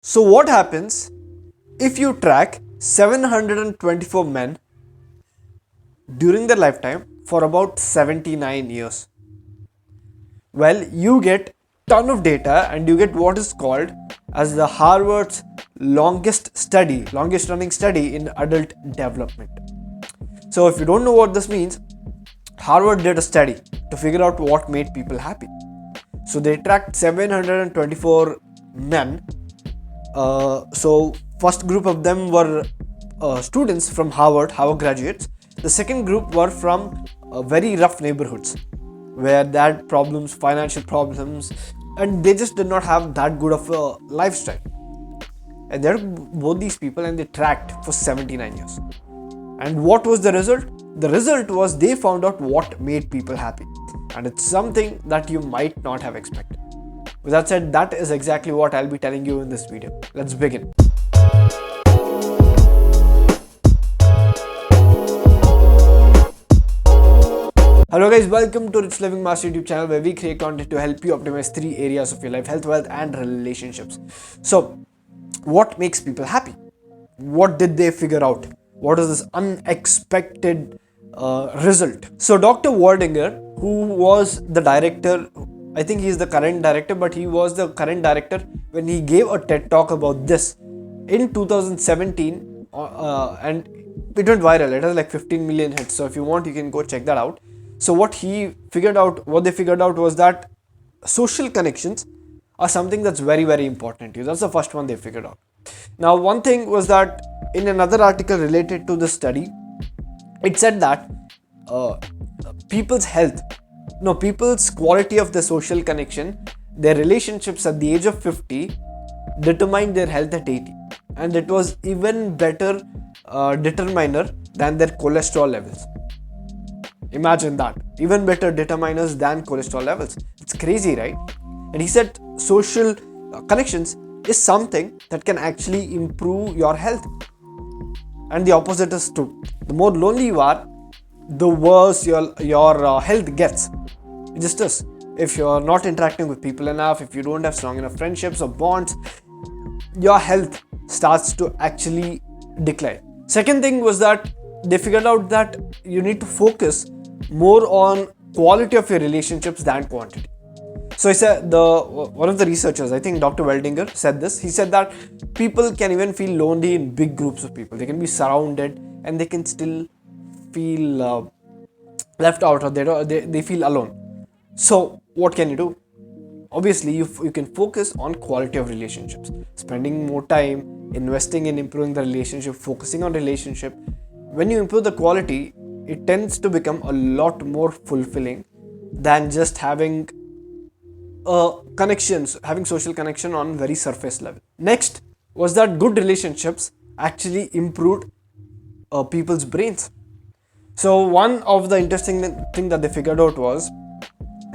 So what happens if you track 724 men during their lifetime for about 79 years? Well, you get ton of data and you get what is called as the Harvard's longest running study in adult development. So if you don't know what this means, Harvard did a study to figure out what made people happy. So they tracked 724 men. So first group of them were students from Harvard graduates. The second group were from very rough neighborhoods where they had problems, financial problems, and they just did not have that good of a lifestyle. And they're both these people, and they tracked for 79 years. And what was the result? The result was they found out what made people happy. And it's something that you might not have expected. With that said, that is exactly what I'll be telling you in this video. Let's begin. Hello guys, welcome to Rich Living Master YouTube channel, where we create content to help you optimize 3 areas of your life: health, wealth and relationships. So what makes people happy? What did they figure out? What is this unexpected result? So Dr. Waldinger, who was the director, I think he is the current director, but he was the current director when he gave a TED talk about this in 2017, and it went viral. It has like 15 million hits. So if you want, you can go check that out. So what they figured out was that social connections are something that's very, very important to you. That's the first one they figured out. Now, one thing was that in another article related to the study, it said that people's quality of the social connection, their relationships at the age of 50 determined their health at 80. And it was even better determiner than their cholesterol levels. Imagine that. Even better determiners than cholesterol levels. It's crazy, right? And he said social connections is something that can actually improve your health. And the opposite is true. The more lonely you are, the worse your health gets. It just is. If you're not interacting with people enough, if you don't have strong enough friendships or bonds, your health starts to actually decline. Second thing was that they figured out that you need to focus more on quality of your relationships than quantity. So he said, one of the researchers, I think Dr. Waldinger, said this. He said that people can even feel lonely in big groups of people. They can be surrounded and they can still feel left out, or they feel alone. So what can you do? Obviously, you can focus on quality of relationships, spending more time investing in improving the relationship, focusing on relationship. When you improve the quality, it tends to become a lot more fulfilling than just having having social connection on very surface level. Next was that good relationships actually improved people's brains. So one of the interesting thing that they figured out was,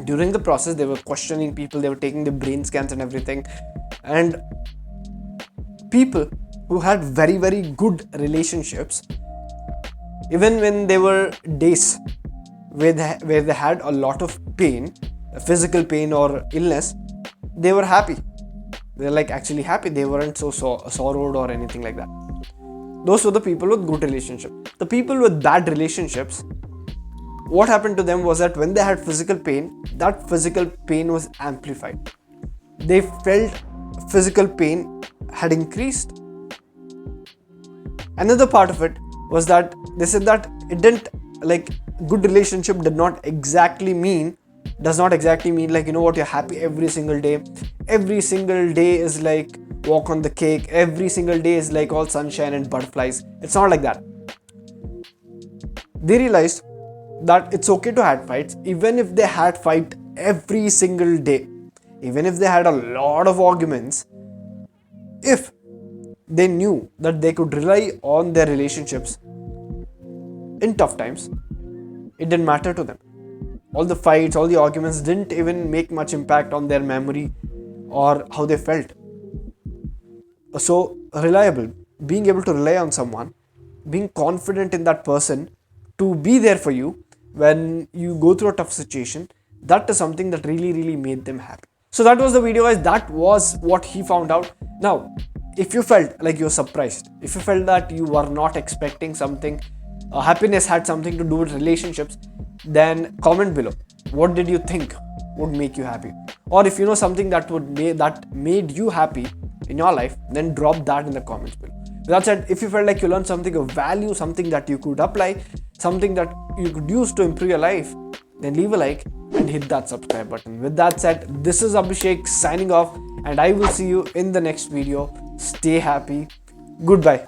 during the process, they were questioning people, they were taking the brain scans and everything, and people who had very, very good relationships, even when there were days where they had a lot of pain, physical pain or illness, they were happy. They're like actually happy. They weren't so sorrowed or anything like that. Those were the people with good relationship. The people with bad relationships, what happened to them was that when they had physical pain, that physical pain was amplified. They felt physical pain had increased. Another part of it was that they said that it didn't, like, good relationship does not exactly mean like, you're happy every single day. Every single day is like walk on the cake. Every single day is like all sunshine and butterflies. It's not like that. They realized that it's okay to have fights, even if they had fight every single day, even if they had a lot of arguments. If they knew that they could rely on their relationships in tough times, it didn't matter to them. All the fights, all the arguments didn't even make much impact on their memory or how they felt. So reliable, being able to rely on someone, being confident in that person to be there for you when you go through a tough situation, that is something that really, really made them happy. So that was the video, guys. That was what he found out. Now, if you felt like you're surprised, if you felt that you were not expecting something, happiness had something to do with relationships, then comment below. What did you think would make you happy? Or if you know something that made you happy in your life, then drop that in the comments below. With that said, if you felt like you learned something of value, something that you could apply, something that you could use to improve your life, then leave a like and hit that subscribe button. With that said, this is Abhishek signing off, and I will see you in the next video. Stay happy. Goodbye.